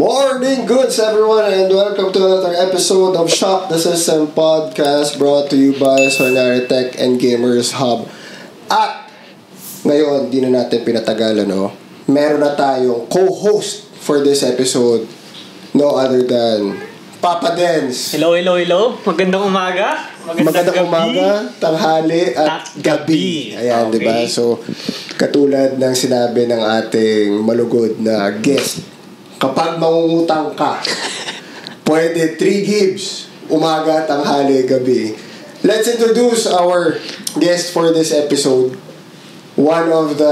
Morning goods everyone and welcome to another episode of Shock the System Podcast brought to you by Sonari Tech and Gamers Hub. At ngayon, di na natin pinatagalan, no? Meron na tayong co-host for this episode, no other than Papa Dens. Hello. Magandang umaga. Magandang umaga, tanghali at gabi. Ayan, okay. Diba? So, katulad ng sinabi ng ating malugod na guest, kapag mangungutang ka, pwede 3 gives, umaga, tanghali, gabi. Let's introduce our guest for this episode. One of the,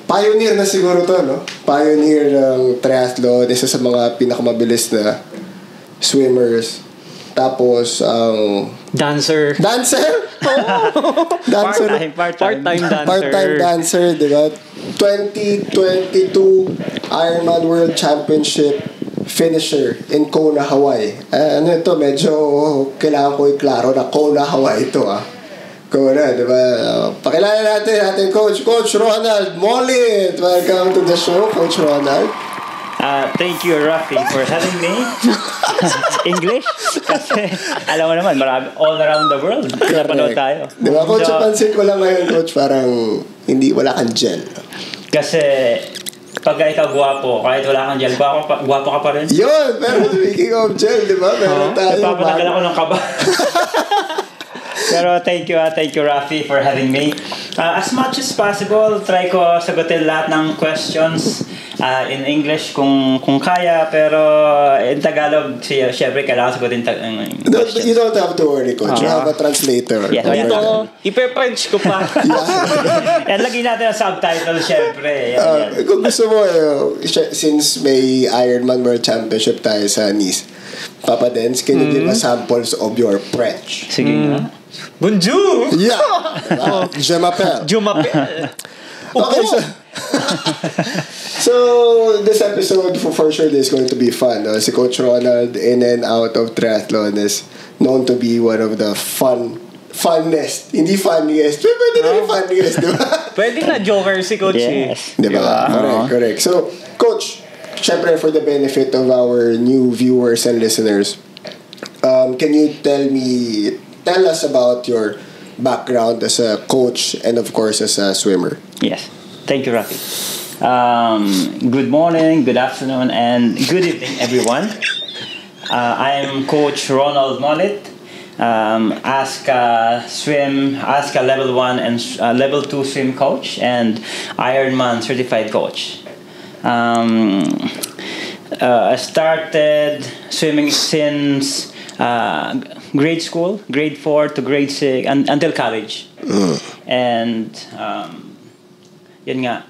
pioneer na siguro to, no? Pioneer ng triathlon, isa sa mga pinakamabilis na swimmers. Tapos, dancer? Oh! Dancer. Part-time dancer, diba? 2022 Ironman World Championship finisher in Kona, Hawaii. Medyo kailangan ko i-klaro na Kona, Hawaii ito, Kona, diba? Pakilala natin ating Coach Ronald Molit. Welcome to the show, Coach Ronald. Thank you, Rafi, for having me. English? Kasi, alam mo naman, marami, all around the world. Napanood tayo. Diba, Coach, pansin ko lang ngayon, Coach, parang wala kang gel. Kasi, pagka ikaw guwapo, kahit wala kang gel, guwapo ka pa rin. Yun, pero speaking of gel, diba, meron tayo. Napapatagal ako ng kaba. Pero thank you, Rafi, for having me. As much as possible, try ko sagutin lahat ng questions in English kung kaya, pero in Tagalog, syempre kailangan sagutin questions. You don't have to worry, Coach. You have a translator. Yes, dito, ipe-French ko pa. Yan, lagyan natin ang subtitle, syempre. Kung gusto mo, since may Ironman World Championship tayo sa Nice, Papa Dens, can you give us samples of your French? Sige nga. Bonjour! Yeah! Je m'appelle. Okay, so this episode for sure is going to be fun. Si Coach Ronald, in and out of triathlon, is known to be one of the funnest. Hindi funniest. Pwede na yung funniest, di ba? Pwede na joker si Coach. Yes. Di ba? Correct. So, Coach, syempre for the benefit of our new viewers and listeners, can you tell us about your background as a coach and of course as a swimmer? Yes. Thank you, Rafi. Good morning, good afternoon, and good evening, everyone. I am Coach Ronald Molit, Ask a Level 1 and Level 2 swim coach and Ironman certified coach. I started swimming since grade school, grade 4 to grade 6, until college. And yun nga,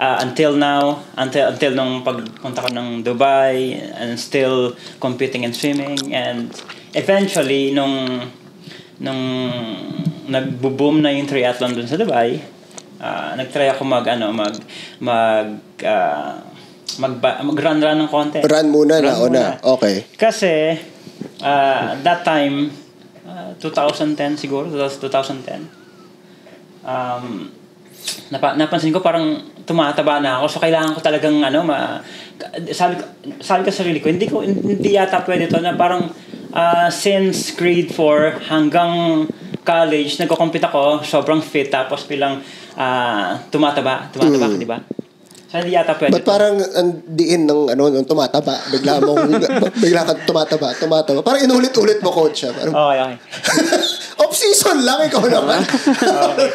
until now, until nung pagpunta ko ng Dubai, and still competing in swimming, and eventually nung nagbo-boom na yung triathlon dun sa Dubai, nagtry ako mag-run ng konti. Run muna. Okay. Kasi that time 2010 siguro, 2010. Napansin ko parang tumataba na ako, so kailangan ko talagang sabi ko sa sarili ko, hindi yata pwede to na parang since grade 4 hanggang college nagko-compete ako, sobrang fit, tapos bilang tumataba di ba? So hindi yata pwede. But parang diin ng tumataba, bigla kang tumataba. Parang inulit-ulit mo, Coach. Parang, okay. Off-season lang, ikaw naman. Okay.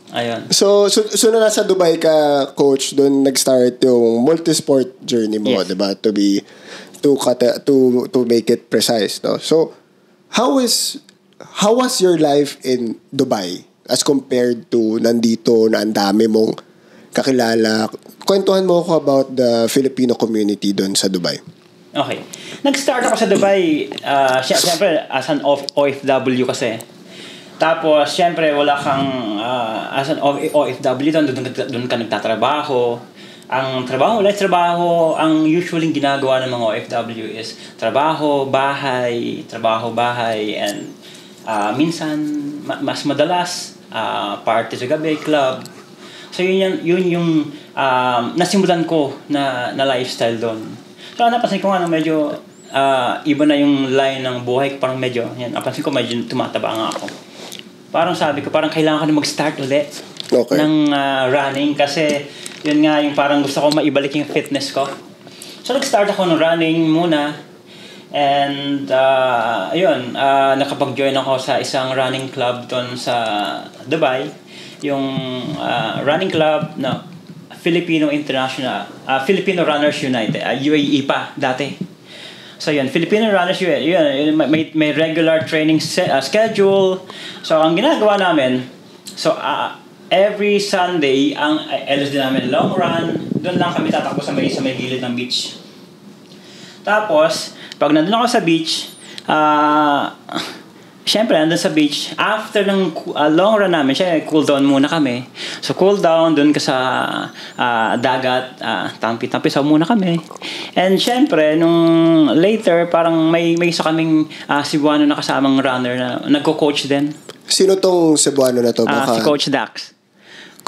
Ayun. So na nasa Dubai ka, Coach, doon nag-start yung multi-sport journey mo, yes. Diba? To make it precise, no? So, how was your life in Dubai as compared to nandito na ang dami mong kakilala? Kwentuhan mo ako about the Filipino community doon sa Dubai. Okay. Nag-start ako sa Dubai, siyempre as an OFW kasi. Tapos, syempre, wala kang, as an OFW, doon ka nagtatrabaho. Ang trabaho, ang usually ginagawa ng mga OFW is trabaho, bahay, and minsan, mas madalas, party sa gabi, club. So yun yung nasimulan ko na lifestyle doon. So napansin ko nga na medyo iba na yung line ng buhay ko, parang medyo, yan, napansin ko medyo tumataba nga ako. Parang sabi ko, parang kailangan ko na mag-start ulit ng running kasi yun nga yung parang gusto ko maibalik yung fitness ko. So nag-start ako ng running muna and ayun, nakapag-join ako sa isang running club doon sa Dubai. Yung running club na Filipino Runners United, UAE pa dati. So yun, Filipino Runners United, yun, may regular training schedule. So ang ginagawa namin, so every Sunday, ang LSD namin long run, doon lang kami tatakbo sa may gilid ng beach. Tapos, pag nandun ako sa beach, syempre, nandun sa beach, after ng long run namin, syempre, cool down muna kami. So, cool down, dun ka sa dagat, tampi-tampi, so muna kami. And syempre, nung later, parang may isa kaming Cebuano na kasamang runner na nagko-coach din. Sino tong Cebuano na to? Si Coach Dax.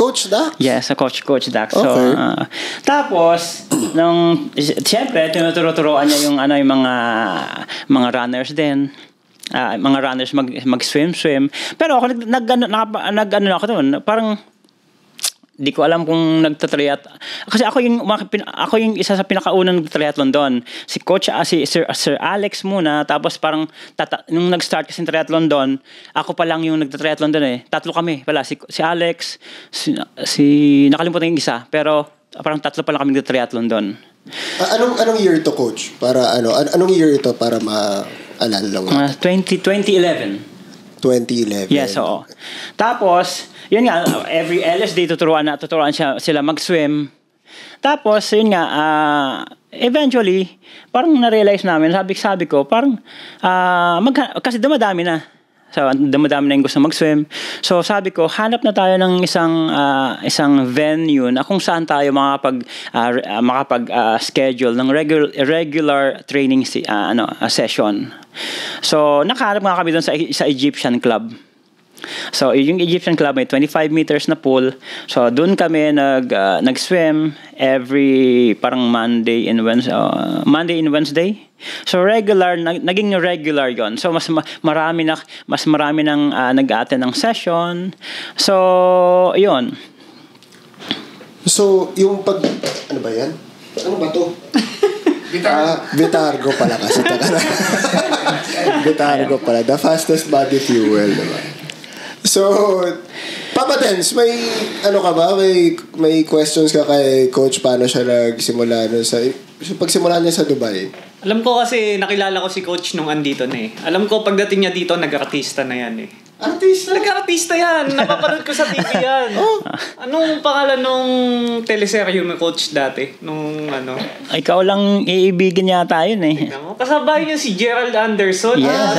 Coach Dax? Yes, Coach Dax. Okay. So, tapos, syempre, tinuturo-turoan niya yung mga runners din. Mga runners mag-swim. Pero ako nag-ano ako doon, parang di ko alam kung nagtatriat. Kasi ako yung isa sa pinakaunang nagtatriathlon doon. Si Coach si Sir Alex muna, tapos parang nung nag-start kasi ng triathlon doon, ako pa lang yung nagtatriathlon doon eh. Tatlo kami pala, si Alex, si nakalimutan yung isa, pero parang tatlo pa lang kami nagtatriathlon doon. Anong year to, Coach? Para anong year ito para maalala lang? 2011. 2011. Yes, oo. Tapos, yun nga, every LSD tuturuan sila mag-swim. Tapos, yun nga, eventually, parang na-realize namin, sabi ko, parang, kasi dumadami na. So, dumadami na yung gusto mag-swim. So, sabi ko, hanap na tayo ng isang venue na kung saan tayo makapag-schedule ng regular training session. So, nakahanap nga kami doon sa Egyptian Club. So, yung Egyptian Club may 25 meters na pool. So, doon kami nag-swim every parang Monday and Wednesday. So, naging regular yon. So, mas marami nang nag-attend ng session. So, yun. So, yung ano ba yan? Ano ba to? Vitargo pala kasi. Vitargo pala. The fastest body fuel, diba? So, Papa Dens, may ano ka ba? May questions ka kay Coach paano siya nagsimula pagsimula niya sa Dubai? Alam ko kasi nakilala ko si Coach nung andito na eh. Alam ko pagdating niya dito, nag-artista na yan eh. Artista? Nag-artista yan! Napapanood ko sa TV yan. Anong pangalan nung teleserye mo, Coach, dati? Nung ano? Ikaw lang iibigin yata yun eh. Kasabay niya si Gerald Anderson. Yes,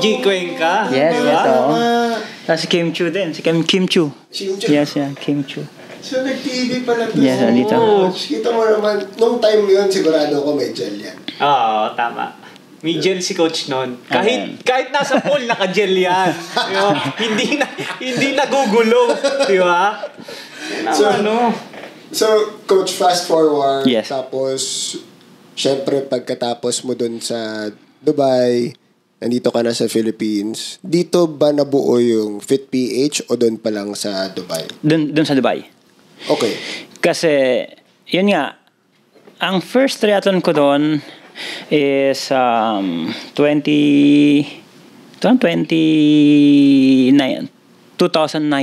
G. Cuenca. Yes, Tapos si Kim Chu din. Si Kim Chu. Yes, Kim Chu. So, nag-TV pala to. Yes, dito. Kita mo naman, nung time yun, sigurado ko may gel yan. Oo, tama. May gel si Coach noon. Kahit nasa pool, naka-gel yan. Hindi nagugulo. Di ba? So, Coach, fast forward. Yes. Tapos, syempre, pagkatapos mo dun sa Dubai, nandito ka na sa Philippines, dito ba nabuo yung FitPH o dun pa lang sa Dubai? Dun sa Dubai. Okay. Kasi, yun nga, ang first triathlon ko doon is 2009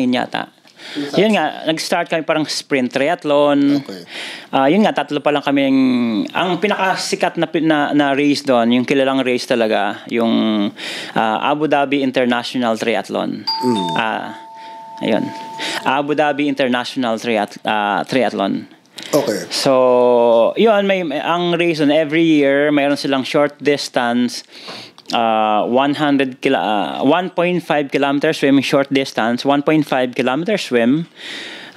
yata. Yun nga, nag-start kami parang sprint triathlon. Okay. Yun nga, tatlo pa lang kaming, ang pinakasikat na race doon, yung kilalang race talaga, yung Abu Dhabi International Triathlon. Ayun. Abu Dhabi International Triathlon. Okay. So, yun, ang race on every year, mayroon silang short distance, 1.5 kilometers swim, short distance, 1.5 kilometers swim,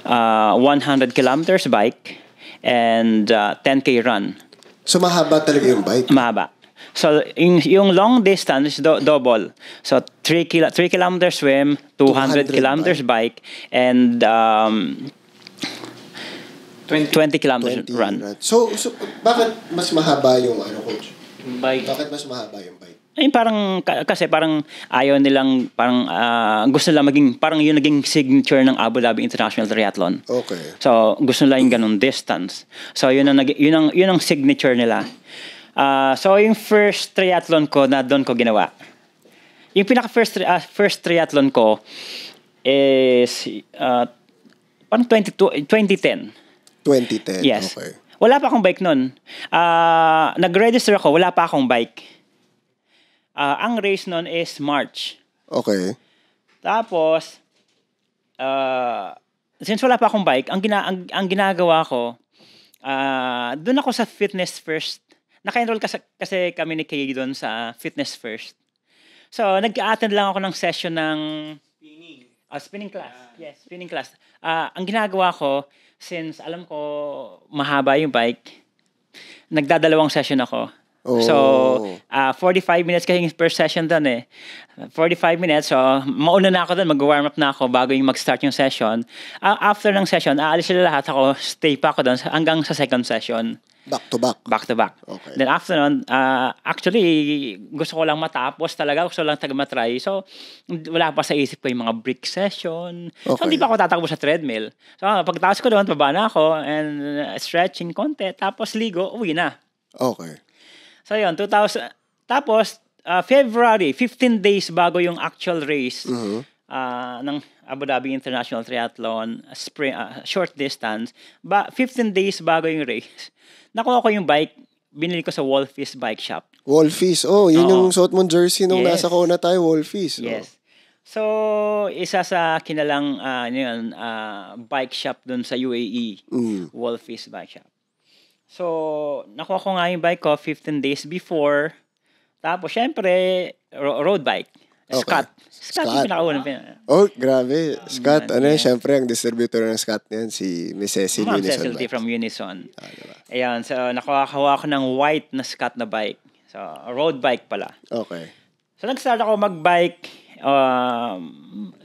100 kilometers bike, and 10K run. So, mahaba talaga yung bike? Mahaba. So, yung long distance, double. So, 3 kilometers swim, 200 kilometers bike, and 20 kilometers run. So, bakit mas mahaba yung coach? Bike. Bakit mas mahaba yung bike? Ay, kasi ayaw nilang, gusto nila maging, parang yun naging signature ng Abu Dhabi International Triathlon. Okay. So, gusto nila yung ganun distance. So, yun ang signature nila. So, yung first triathlon ko na doon ko ginawa. Yung first triathlon ko is parang 2010. 2010, yes. Okay. Wala pa akong bike noon. Nag-register ako, wala pa akong bike. Ang race noon is March. Okay. Tapos, since wala pa akong bike, ang ginagawa ko, doon ako sa Fitness First. Naka-enroll kasi kami ni Kay doon sa Fitness First. So, nag-attend lang ako ng session ng spinning class. Yes, spinning class. Ang ginagawa ko, since alam ko mahaba yung bike, nagdadalawang session ako. Oh. So, 45 minutes kasi per session doon eh. 45 minutes. So, mauna na ako doon. Mag-warm up na ako bago yung mag-start yung session. After ng session, aalis sila lahat. Ako, stay pa ako doon hanggang sa second session. Back to back? Back to back. Okay. Then after nun, actually, gusto ko lang matapos talaga. Gusto lang matry. So, wala pa sa isip ko yung mga brick session. Okay. So, hindi pa ako tatakbo sa treadmill. So, pagtapos ko doon, baba na ako and stretching konti. Tapos ligo, uwi na. Okay. So, yun, 2000. Tapos, February, 15 days bago yung actual race ng Abu Dhabi International Triathlon, short distance. 15 days bago yung race. Nakuha ko yung bike, binili ko sa Wolfies Bike Shop. Wolfies, yun yung suot mong jersey nung nasa Kona tayo, Wolfies. Yes. So, isa sa kinalang bike shop dun sa UAE, Wolfies Bike Shop. So, nakuha ko nga yung bike ko 15 days before. Tapos, syempre, road bike. Okay. Scott yung pinakaunang. Grabe. Scott, syempre, ang distributor ng Scott niyan, si Miss Cecil Ma'am Unison. Cecil from Unison. Diba? Ayan, so nakuha ko ng white na Scott na bike. So, road bike pala. Okay. So, nag-start ako mag-bike.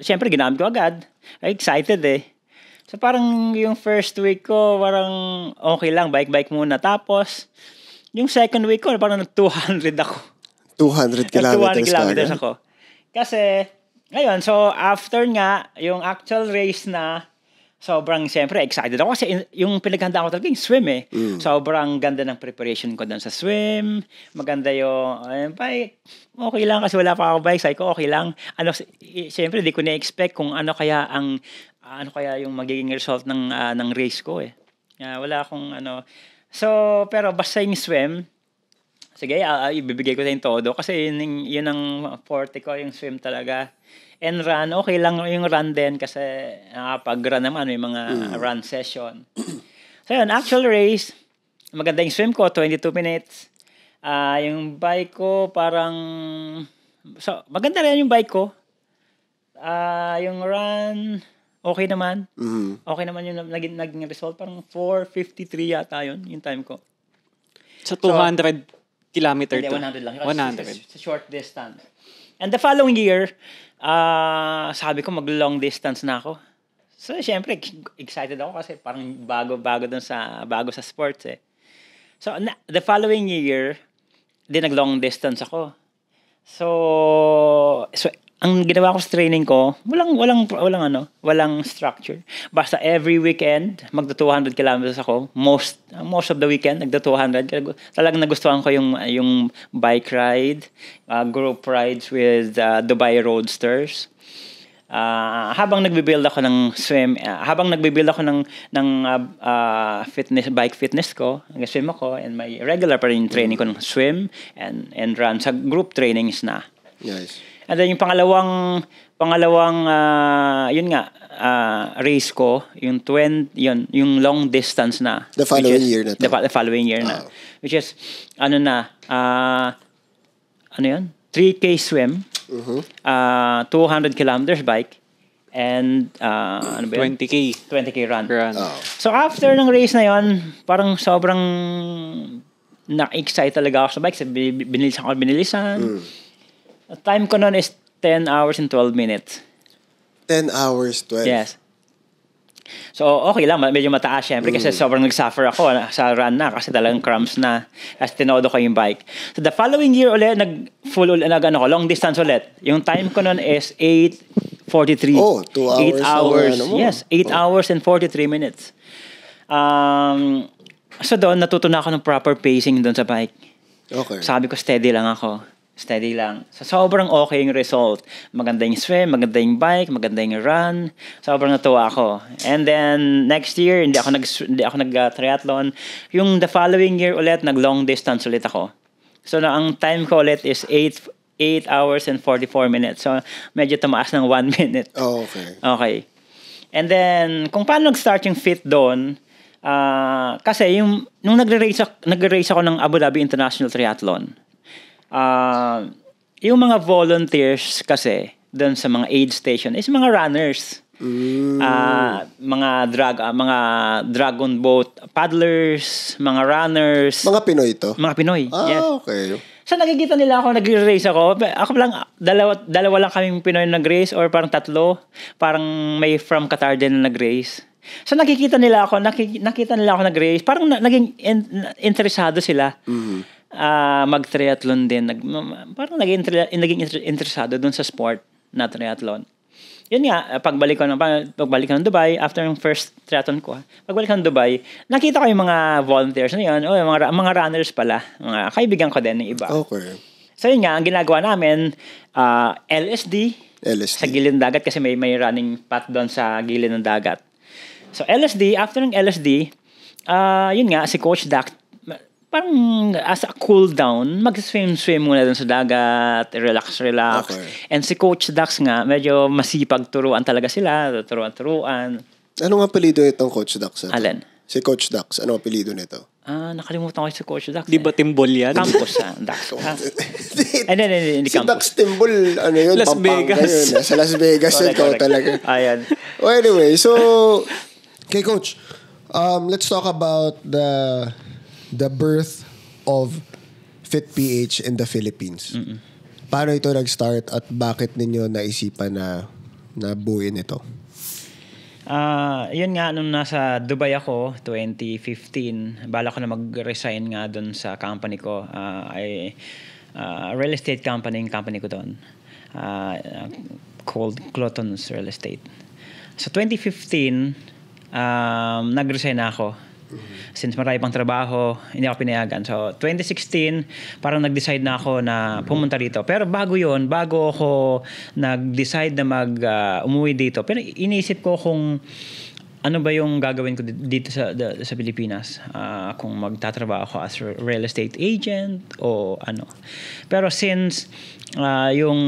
Syempre, ginamit ko agad. Excited eh. So, parang yung first week ko, parang okay lang, bike muna. Tapos, yung second week ko, parang 200 ako. 200 kilometers ako. Kasi, ngayon, so after nga, yung actual race na, sobrang, siyempre, excited ako. Kasi yung pinaghandaan ko talaga yung swim eh. Sobrang ganda ng preparation ko doon sa swim. Maganda yung bike. Okay lang kasi wala pa ako bike. Sabi ko, okay lang. Siyempre, di ko na-expect kung ano kaya yung magiging result ng race ko eh. Wala akong So, pero basta yung swim, sige, ibibigay ko na yung todo kasi yun ang forte ko, yung swim talaga. And run, okay lang yung run din kasi pag-run naman, may mga run session. So yun, actual race, maganda yung swim ko, 22 minutes. Yung bike ko parang, so maganda rin yung bike ko. Yung run, okay naman. Okay naman yung naging result. Parang 4:53 yata yun, yung time ko. Sa 200 kilometer to? 100 lang. 100. It's a short distance. And the following year, sabi ko mag-long distance na ako. So, syempre, excited ako kasi parang bago sa sports eh. So, the following year, nag-long distance ako. So ang ginawa ko sa training ko, walang structure. Basta every weekend, magda-200 kilometers ako. Most of the weekend, nagda-200. Talagang nagustuhan ko yung bike ride, group rides with Dubai Roadsters. Habang nagbi-build ako ng swim, habang nagbi-build ako ng bike fitness ko, nag-swim ako, and may regular pa rin training ko ng swim and run sa group trainings na. Nice. And then yung pangalawang race ko, yung long distance na. The following year na to. The following year na. Which is 3K swim, 200 kilometers bike, and 20K run. Run. So after ng race na yon, parang sobrang na-excite talaga ako sa bike. Binilisan. Time ko noon is 10 hours and 12 minutes. 10 hours, 12? Yes. So, okay lang. Medyo mataas syempre kasi sobrang nag-suffer ako sa run na kasi talagang cramps na. Kasi tinodo ko yung bike. So, the following year ulit, long distance ulit. Yung time ko nun is 8:43. Oh, 2 hours. 8 hours. Yes, 8 hours and 43 minutes. So, doon, natuto na ako ng proper pacing doon sa bike. Okay. Sabi ko, steady lang ako. Steady lang. So, sobrang okay yung result. Maganda yung swim, maganda yung bike, maganda yung run. Sobrang natuwa ako. And then, next year, hindi ako nag-triathlon. Yung the following year ulit, nag-long distance ulit ako. So, ang time ko ulit is 8 hours and 44 minutes. So, medyo tumaas ng 1 minute. Oh, okay. Okay. And then, kung paano nag-start yung fit doon, kasi nung nag-race ako ng Abu Dhabi International Triathlon, yung mga volunteers kasi doon sa mga aid station is mga runners. Mga dragon boat paddlers, mga runners. Mga Pinoy to? Mga Pinoy, yes. Okay. So nakikita nila ako nag-race ako. Ako lang, dalawa lang kaming Pinoy na nag-race or parang tatlo. Parang may from Qatar din na nag-race. So nakita nila ako nag-race. Parang naging interesado sila. Mag-triathlon din. Parang naging interesado dun sa sport na triathlon. Yun nga, pagbalik ko ng Dubai, after yung first triathlon ko, pagbalik ko ng Dubai, nakita ko yung mga volunteers na yun, mga runners pala, mga kaibigan ko din ng iba. Okay. So yun nga, ang ginagawa namin, LSD, sa gilid ng dagat kasi may running path doon sa gilid ng dagat. So LSD, after ng LSD, yun nga, si Coach Dak, parang as a cool down, mag-swim muna dun sa dagat, relax. Okay. And si Coach Dax nga, medyo masipag turuan talaga sila, turuan. Ano nga apelido itong Coach Dax? Alin? Si Coach Dax, ano apelido nito? Nakalimutan ko si Coach Dax. Di ba Timbol yan? Campus, Dax. Hindi si campus. Dax Timbol, ano yun? Las Pampanga Vegas. Yun. Sa Las Vegas yun, talaga. Ayan. Well, anyway, so, okay, Coach, let's talk about the birth of FitPH in the Philippines. Paano ito nag-start at bakit ninyo naisipan na buuin ito? Yun nga, nung nasa Dubai ako, 2015, bala ko na mag-resign nga doon sa company ko. Real estate company ko doon. Called Cloton's Real Estate. So 2015, nag-resign na ako. Since marami pang trabaho, hindi ako pinayagan. So, 2016, parang nag-decide na ako na pumunta dito. Pero bago ako nag-decide na umuwi dito, pero iniisip ko kung ano ba yung gagawin ko dito sa Pilipinas. Kung magtatrabaho ako as real estate agent o ano. Pero since yung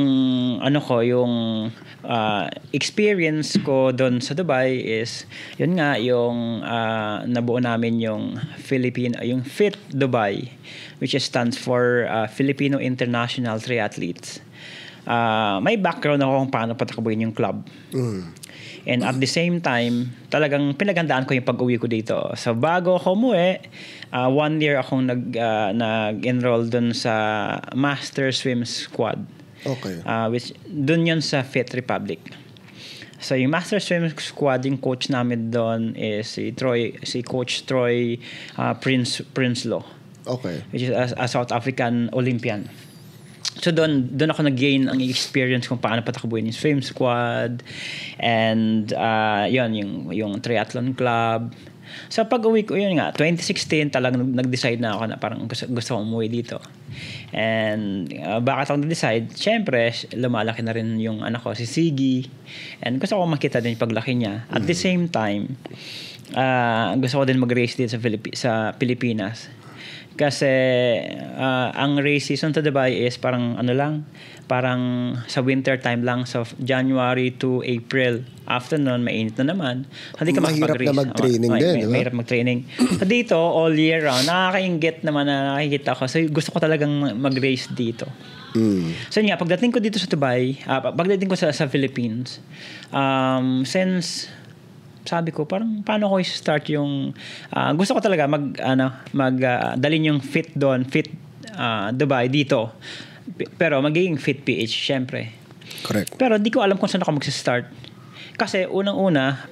experience ko doon sa Dubai is yun nga yung nabuo namin yung Fit Dubai, which stands for Filipino International Triathletes. May background ako kung paano patakbuhin yung club. And at the same time, talagang pinagandaan ko yung pag-uwi ko dito. So bago ako umuwi, 1 year akong nag-enroll dun sa Master Swim Squad. Okay. Which dun yun sa Fit Republic. So yung Master Swim Squad, yung coach namin doon is si Coach Troy Prinsloo. Okay. Which is a South African Olympian. So doon ako nag-gain ang experience kung paano patakbuhin yung swim squad and yung triathlon club. So pag-uwi ko, yun nga, 2016 talagang nag-decide na ako na parang gusto ko umuwi dito. And bakit ako nag-decide? Syempre, lumalaki na rin yung anak ko, si Siggy. And gusto ko makita din yung paglaki niya. At the same time, gusto ko din mag-race dito sa Pilipinas. Kasi ang race season sa Dubai is parang parang sa winter time lang, so January to April. After nun, mainit na naman. Hindi ka makapag-race. Mahirap na mag-training din. Mahirap mag-training. Dito, all year round, nakakainggit naman na nakikita ko. So gusto ko talagang mag-race dito. So yun nga, pagdating ko dito sa Dubai, pagdating ko sa Philippines, since sabi ko, parang paano ko i-start yung gusto ko talaga dalhin yung Fit doon, Fit Dubai dito. Pero magiging Fit PH syempre. Correct. Pero di ko alam kung saan ako mag-start. Kasi unang-una,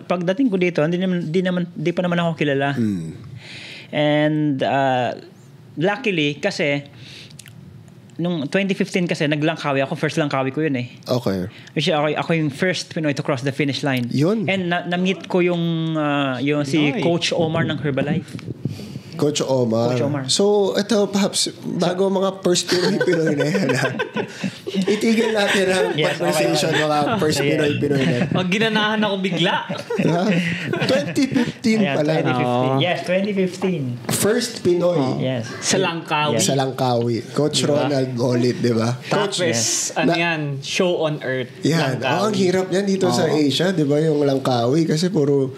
pagdating ko dito, di pa naman ako kilala. And luckily kasi nung 2015 kasi naglangkawi ako, first langkawi ko yun eh. Okay. Kasi ako yung first Pinoy to cross the finish line. Yun. And na-meet ko yung si Coach Omar ng Herbalife. Coach Omar. So, ito, perhaps, bago mga first Pinoy na yan, itigil natin ang conversation, mga first Pinoy na. Ginanahan ako bigla. 2015 pala. 2015. Yes, 2015. First Pinoy. Yes. Sa Langkawi. Sa Langkawi. Coach Ronald Olit, di ba? Tapos, yan, show on earth. Yan. Ang hirap yan dito sa Asia, di ba? Yung Langkawi. Kasi puro,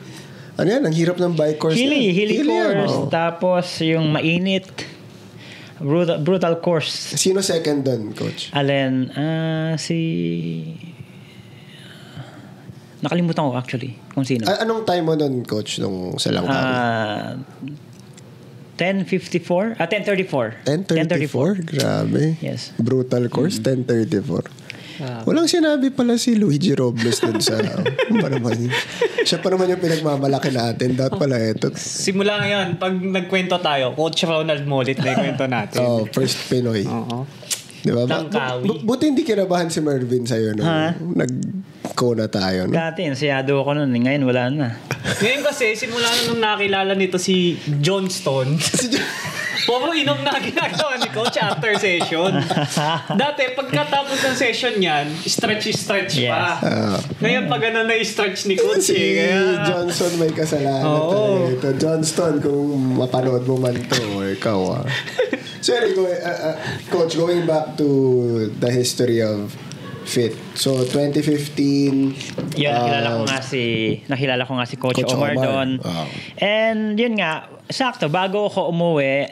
ang hirap ng bike course. Hilly course. Tapos, yung mainit. Brutal course. Sino second doon, Coach? Alin, nakalimutan ko actually kung sino. Anong time mo doon, Coach, nung sa Langkawi? 10:34? 10:34. 10:34? Grabe. Yes. Brutal course, 10:34. Walang sinabi pala si Luigi Robles dun sa siya pa naman yung pinagmamalaki natin. Dapat pala ito. Simula ngayon, pag nagkwento tayo, Coach Ronald Molit na yung kwento natin. First Pinoy. Diba? Buti hindi kinabahan si Mervin sa'yo. No? Nag-co na tayo. No? Dati, nasiyado ako nun. Ngayon, wala na. Ngayon kasi, simula nung nakilala nito si Johnston. Puro inom na ginagawa ni Coach after session. Dati, pagkatapos ng session yan, stretch pa. Ngayon, pag ano na i-stretch ni Coach. Si Johnson may kasalanan ito. Johnston, kung mapanood mo man to, ikaw So, Coach, going back to the history of Fit. So, 2015... nakilala ko nga si Coach Omar doon. And yun nga, sakto, bago ako umuwi,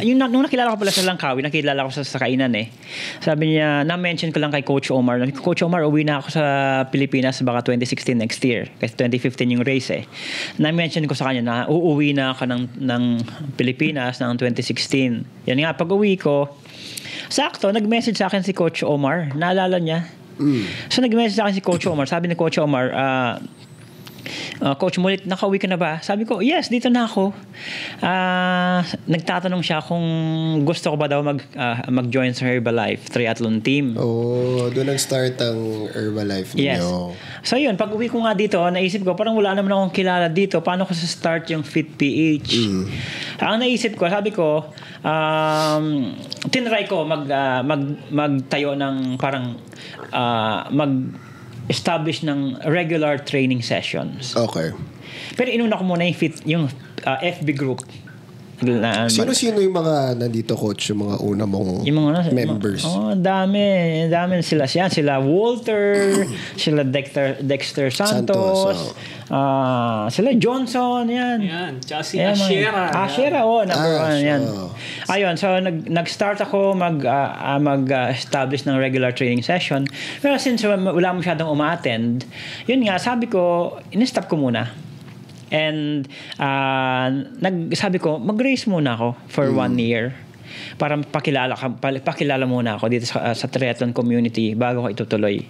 nung nakilala ko pala sa Langkawi, nakilala ko sa kainan eh. Sabi niya, na-mention ko lang kay Coach Omar. Coach Omar, uwi na ako sa Pilipinas baka 2016 next year. Kasi 2015 yung race eh. Na-mention ko sa kanya na uuwi na ako ng Pilipinas ng 2016. Yan nga, pag uwi ko, sakto, nag-message sa akin si Coach Omar. Naalala niya. So, nag-message sa akin si Coach Omar. Sabi ni Coach Omar, Coach Mulit, nakauwi ka na ba? Sabi ko, yes, dito na ako. Nagtatanong siya kung gusto ko ba daw mag-join sa Herbalife triathlon team. Doon nag-start ang Herbalife niyo. Yes. So yun, pag uwi ko nga dito, naisip ko, parang wala naman akong kilala dito. Paano ko sa start yung Fit PH? Ang naisip ko, sabi ko, tinry ko magtayo ng parang mag-establish ng regular training sessions. Okay. Pero inuna ko muna yung FB group. Sino-sino yung mga nandito, Coach, yung mga una mong members? Dami sila. Sila Walter, sila Dexter Santos, sila Johnson, yan. Tsaka si Ashera. Ashera, number one, yan. Ayun, so nag-start ako mag-establish ng regular training session. Pero since wala masyadong uma-attend, yun nga, sabi ko, in-stop ko muna. And sabi ko, mag-race muna ako for 1 year para pakilala muna ako dito sa triathlon community bago ko itutuloy.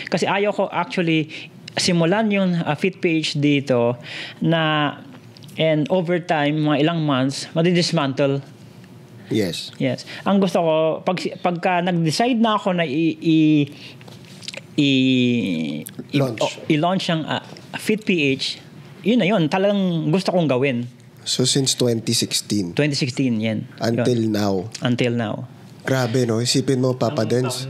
Kasi ayaw ko actually simulan yung Fit PH dito and over time, mga ilang months, madidismantle. Yes. Ang gusto ko, pagka nag-decide na ako na i-launch ang Fit PH, yun na yun. Talagang gusto kong gawin. So, since 2016? 2016, yan. Until now? Grabe, no? Isipin mo, Papa Dens.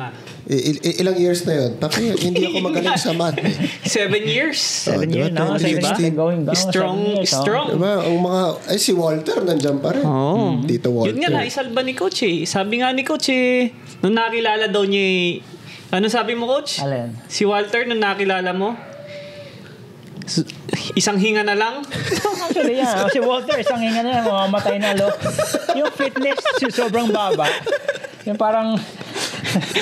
Ilang years na yun? Papa, hindi ako magaling sa math. 7 years. 7 years na. 2016. Strong. Diba? Ang mga, si Walter, nandiyan pa rin. Dito Walter. Yun nga, naisalba ni Coach eh. Sabi nga ni Coach eh, nung nakilala daw niya ano sabi mo, Coach? Alin? Si Walter, nung nakilala mo, isang hinga na lang? Actually, yan. Si Walter, isang hinga na lang. Mamamatay na, Yung fitness, sobrang baba. Yung parang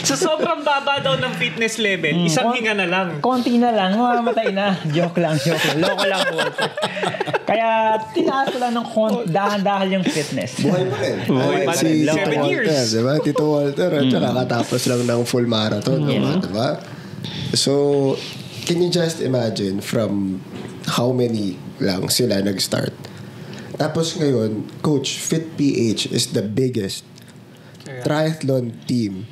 So sobrang baba daw ng fitness level, isang hinga na lang. Konti na lang, mamamatay na. Joke lang. Loko lang po. Kaya tinaas ko lang ng dahan-dahan yung fitness. Buhay pa rin. Buhay pa rin. Si 7 Tito years. Walter, diba? Tito Walter, at saka katapos lang ng full marathon. Diba? So, can you just imagine from how many lang sila nag-start? Tapos ngayon, Coach, FitPH is the biggest triathlon team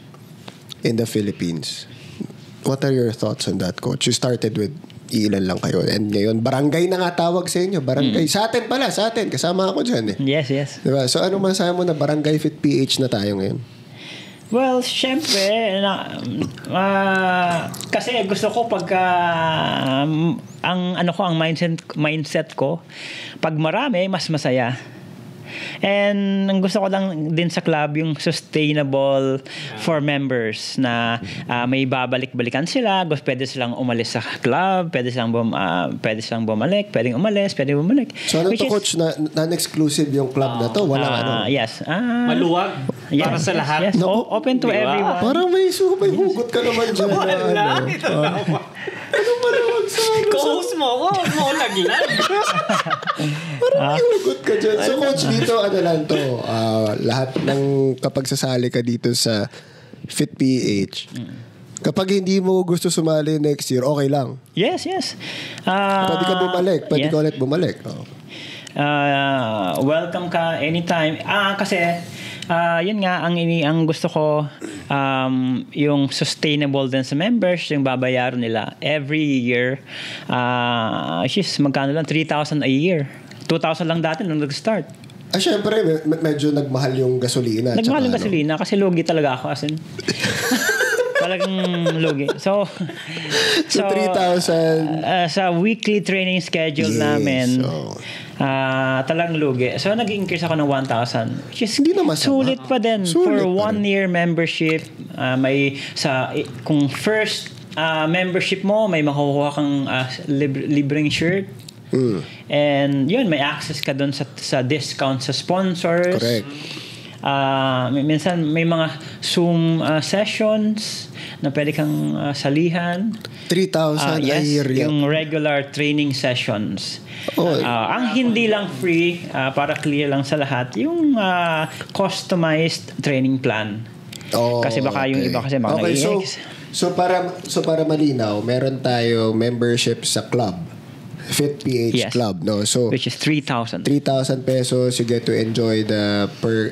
in the Philippines. What are your thoughts on that, Coach? You started with ilan lang kayo. And ngayon, barangay na nga tawag sa inyo. Barangay. Sa atin. Kasama ako dyan eh. Yes. Diba? So, ano masasabi mo na Barangay Fit PH na tayo ngayon? Well, syempre, kasi gusto ko pagka ang mindset ko, pag marami, mas masaya. And ang gusto ko lang din sa club yung sustainable for members na may babalik-balikan sila, pwede silang umalis sa club, pwede silang bumalik, pwedeng umalis, pwedeng bumalik. So ano to, Coach, non-exclusive yung club na to? Walang Yes. Maluwag para sa lahat. Yes, open to everyone. Parang may hugot ka naman dyan. Wala. Ito naman. Ano maluwag sa Co-host mo ako laglag. Parang may hugot ka dyan. So, Coach, dito, lang to, lahat ng kapag sasali ka dito sa Fit PH, kapag hindi mo gusto sumali next year, okay lang. Yes. Pwede ka bumalik. Pwede ka ulit bumalik. Welcome ka anytime. Kasi yun nga ang gusto ko, yung sustainable din sa members, yung babayaran nila every year. Magkano lang? 3,000 a year. 2,000 lang dati nung nag-start. Syempre, medyo nagmahal yung gasolina. Nagmahal yung gasolina kasi lugi talaga ako. As in, talagang lugi. So 3,000. Sa weekly training schedule namin, talagang lugi. So nag-increase ako ng 1,000. Which is hindi na masama. Sulit pa din. For 1 year membership. Kung first membership mo, may makukuha kang libreng shirt. And yun, may access ka doon sa discount sa sponsors. Correct. Minsan may mga Zoom sessions na pwede kang salihan. 3,000 a year. Yung regular training sessions. Ang hindi lang free, para clear lang sa lahat, yung customized training plan. Kasi baka yung iba kasi mga so para malinaw, meron tayo membership sa club. Fit PH Club, no? So which is 3,000. 3,000 pesos, you get to enjoy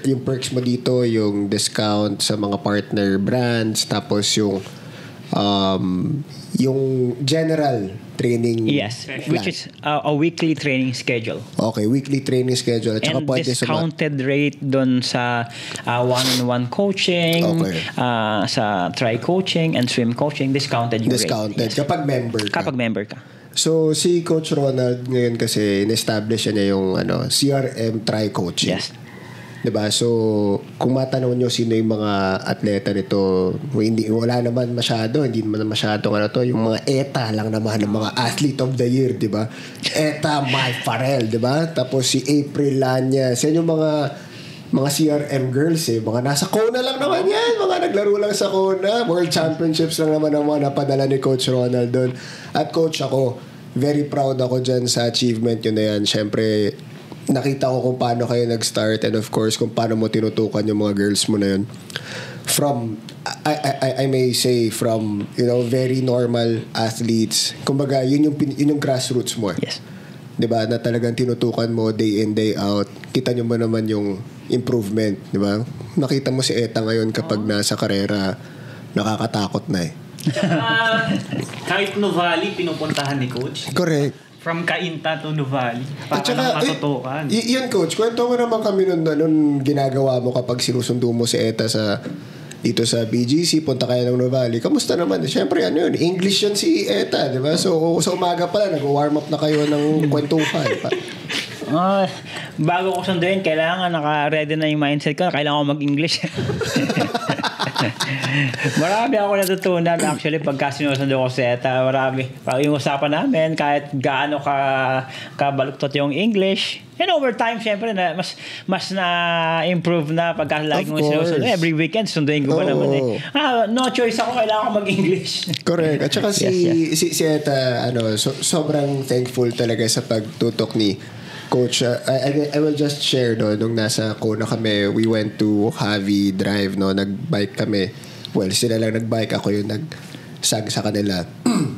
yung perks mo dito, yung discount sa mga partner brands, tapos yung general training plan. Which is a weekly training schedule. Okay, weekly training schedule. At saka and discounted rate doon sa one-on-one coaching, sa tri coaching and swim coaching, discounted yung rate. Kapag member ka. So, si Coach Ronald ngayon kasi in-establish niya yung CRM Tri-Coaching. Yes. Diba? So, kung matanong nyo sino yung mga atleta nito, wala naman masyado, hindi naman masyadong yung mga ETA lang naman ng mga athlete of the year, diba? ETA, Mike Farrell, diba? Tapos si April Lanyas, yan yung mga CRM girls mga nasa Kona lang naman yan, mga naglaro lang sa Kona, World Championships lang naman ang mga napadala ni Coach Ronald doon. At Coach, ako very proud ako dyan sa achievement yun na yan. Syempre, nakita ko kung paano kayo nag-start and of course kung paano mo tinutukan yung mga girls mo na yun from I may say from very normal athletes, kumbaga yun yung grassroots mo Yes. diba, na talagang tinutukan mo day in day out. Kita nyo mo naman yung improvement, diba? Nakita mo si Eta ngayon kapag nasa karera, nakakatakot na Kahit Nuvali pinupuntahan ni Coach. Correct. From Cainta to Nuvali para lang matutukan. Yun, Coach, kwento mo naman kami nun ginagawa mo kapag sinusundo mo si Eta dito sa BGC, punta kayo ng Nuvali. Kamusta naman? Siyempre, yun, English yun si Eta, di ba? So, sa umaga pala, nag-warm up na kayo ng kwentuhan. Bago ko sunduin, kailangan naka-ready na yung mindset ko. Kailangan ko mag-English. Marami ako natutunan actually pagka sinusundo ko si Eta. Marami. Yung usapan namin, kahit gaano kabaluktot yung English. And over time, syempre, mas na-improve na pagka lagi mo sinusundo. Every weekend, sunduin ko ba naman eh. No choice ako, kailangan ko mag-English. Correct. At saka si Eta, sobrang thankful talaga sa pagtutok ni Coach. I will just share nung nasa Kona kami, we went to Javi Drive, nagbike kami. Well, sila lang nagbike, ako yung nagsag sa kanila.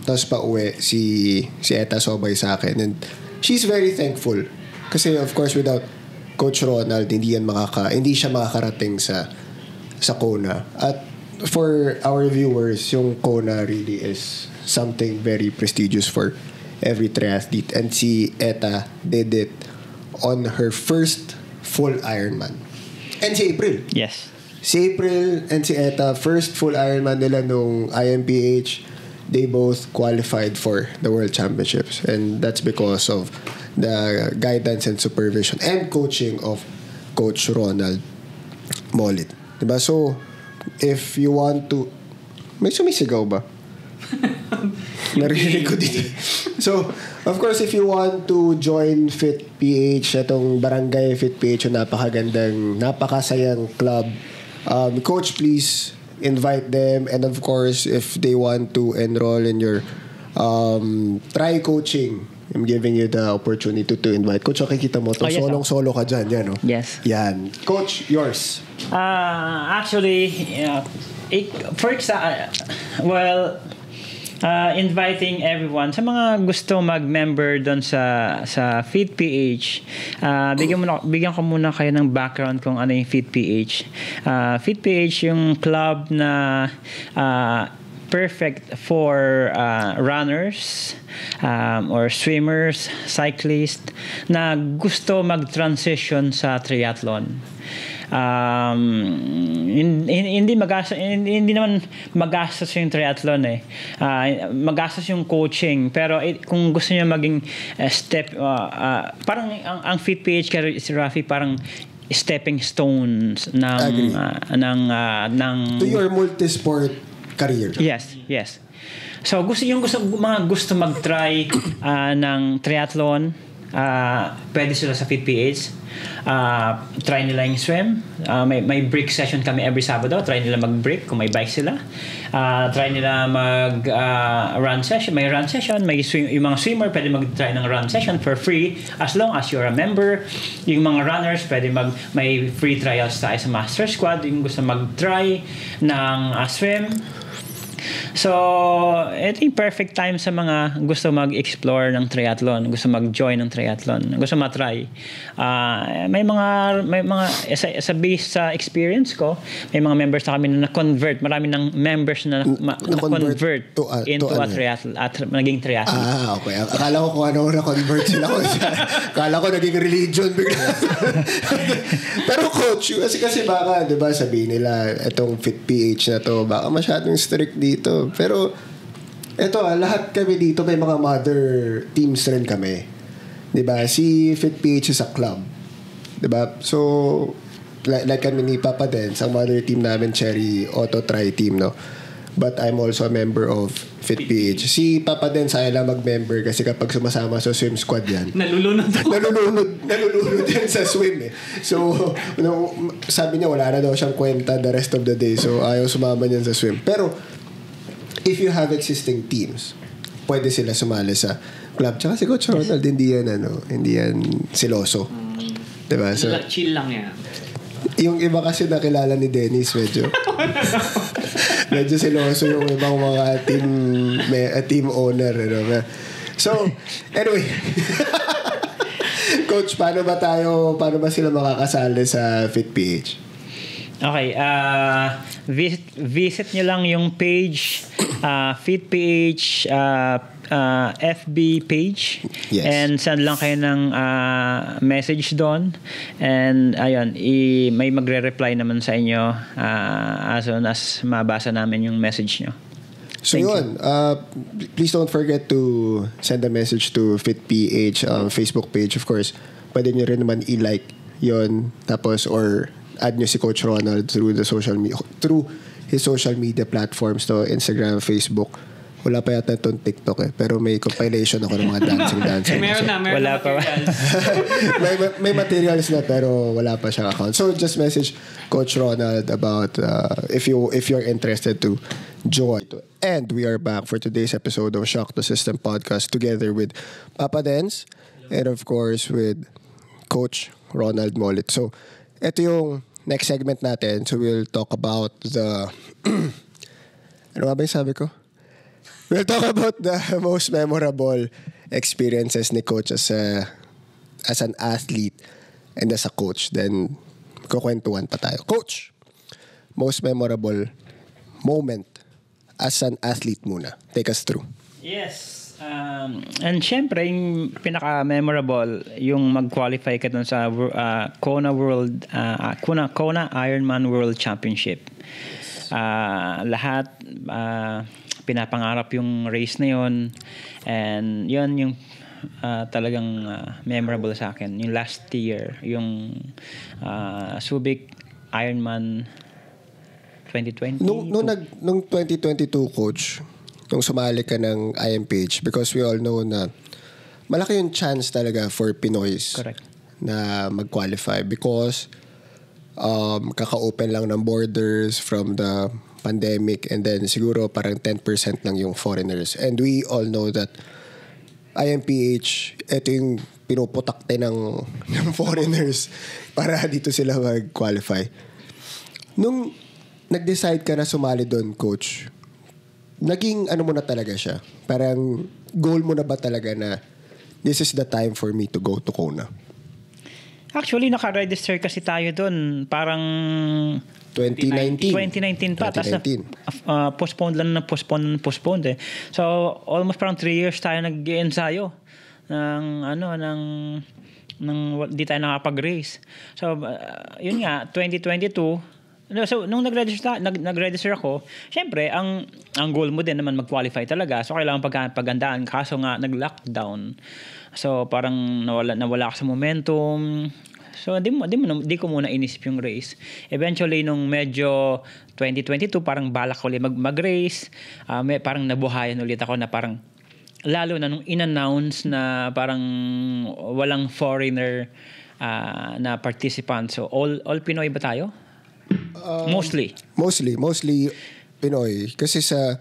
Tapos pa uwi, si Eta sobay sa akin. And she's very thankful. Kasi of course, without Coach Ronald, hindi siya makakarating sa Kona. At for our viewers, yung Kona really is something very prestigious for every triathlete, and si Eta did it on her first full Ironman. And si April. Yes. Si April and si Eta, first full Ironman nila nung IMPH, they both qualified for the World Championships, and that's because of the guidance and supervision and coaching of Coach Ronald Molit. Diba? So, if you want to... May sumisigaw ba? Narinig ko dito. So, of course, if you want to join FitPH, itong Barangay FitPH, yung napakasayang club, Coach, please invite them. And of course, if they want to enroll in your try coaching, I'm giving you the opportunity to invite. Coach, kita mo to. Solong-solo ka dyan. Yan, no? Yes. Yan. Coach, yours. Actually, for example, inviting everyone sa mga gusto mag-member doon sa FitPH. Bigyan ko muna kayo ng background kung ano yung FitPH. FitPH yung club na perfect for runners or swimmers, cyclists na gusto mag-transition sa triathlon. Hindi naman magastos yung triathlon eh. Magastos yung coaching, pero kung gusto niyo maging step parang ang FitPH kay Rafi parang stepping stones ng to your multi-sport career. Yes. So mga gusto mag-try ng triathlon, pwede sila sa FitPH. Try nila yung swim. May brick session kami every Sabado. Try nila mag-brick kung may bike sila. Try nila mag-run session. May run session. Yung mga swimmer pwede mag-try ng run session for free as long as you're a member. Yung mga runners pwede may free trials tayo sa Master Squad. Yung gusto mag-try ng swim. So, ito yung perfect time sa mga gusto mag-explore ng triathlon, gusto mag-join ng triathlon, gusto matry. May mga based sa experience ko, may mga members na kami na na-convert. Marami ng members na na-convert into a triathlon, naging triathlon. Okay. Akala ko kung ano na-convert sila. Akala ko naging religion bigla. Pero coach, kasi baka, di ba, sabihin nila, itong FitPH na to, baka masyadong strict dito. Pero eto, lahat kami dito may mga mother teams rin kami. 'Di ba? Si FitPH is a club. 'Di ba? So like kami ni Papa Dens, ang mother team namin Cherry Auto Tri Team, no. But I'm also a member of FitPH. Si Papa Dens ay lang mag-member kasi kapag sumasama sa swim squad yan. Nalulunod yan sa swim eh. So, sabi niya wala na daw siyang kwenta the rest of the day. So, ayaw sumama niyan sa swim. Pero if you have existing teams, pwede sila sumali sa club. Tsaka si Coach Ronald, hindi yan siloso. Diba? So, chill lang yan. Yung iba kasi nakilala ni Dennis, medyo siloso yung ibang mga team owner. So, anyway. Coach, paano ba sila makakasali sa FitPH? Okay, visit nyo lang yung page, FitPH FB page. Yes. And send lang kayo ng message doon. And ayun, may magre-reply naman sa inyo as soon as mabasa namin yung message nyo. So yun, please don't forget to send a message to FitPH Facebook page. Of course, pwede nyo rin naman i-like yon, tapos or add nyo si Coach Ronald through the social media, through his social media platforms, to Instagram, Facebook. Wala pa yata itong TikTok pero may compilation ako ng mga dancing. Meron wala pa. may materials na pero wala pa siyang account. So just message Coach Ronald about if you're interested to join. And we are back for today's episode of Shock the System podcast together with Papa Dance and of course with Coach Ronald Molit. So ito yung next segment natin. So we'll talk about the ano ba yung sabi ko? We'll talk about the most memorable experiences ni Coach as an athlete and as a coach. Then, kukwentuhan pa tayo. Coach, most memorable moment as an athlete muna. Take us through. Yes. And syempre, yung pinaka-memorable, yung mag-qualify ka dun sa Kona Ironman World Championship. Lahat pinapangarap yung race na yon, and yun yung talagang memorable sa akin. Yung last year, yung Subic Ironman 2020. Nung 2022, Coach, nung sumali ka ng IMPH, because we all know na malaki yung chance talaga for Pinoys. Correct. Na mag-qualify because kaka-open lang ng borders from the pandemic, and then siguro parang 10% lang yung foreigners. And we all know that IMPH, ito yung pinuputakte ng foreigners para dito sila mag-qualify. Nung nag-decide ka na sumali doon, Coach, naging ano mo na talaga siya? Parang goal mo na ba talaga na this is the time for me to go to Kona? Actually, naka-register kasi tayo doon. Parang 2019 pa. Tapos postponed eh. So, almost parang 3 years tayo nag-ensayo ng di tayo nakapag-race. So, yun nga, 2022. So, nung nag-register ako, syempre, ang goal mo din naman mag-qualify talaga. So, kailangan pagandaan. Kaso nga, nag-lockdown. So, parang nawala ka sa momentum. So, di ko muna inisip yung race. Eventually, nung medyo 2022, parang balak ko ulit mag-race. Parang nabuhayan ulit ako na parang, lalo na nung in-announce na parang walang foreigner na participant. So, all Pinoy ba tayo? Mostly Pinoy. Kasi sa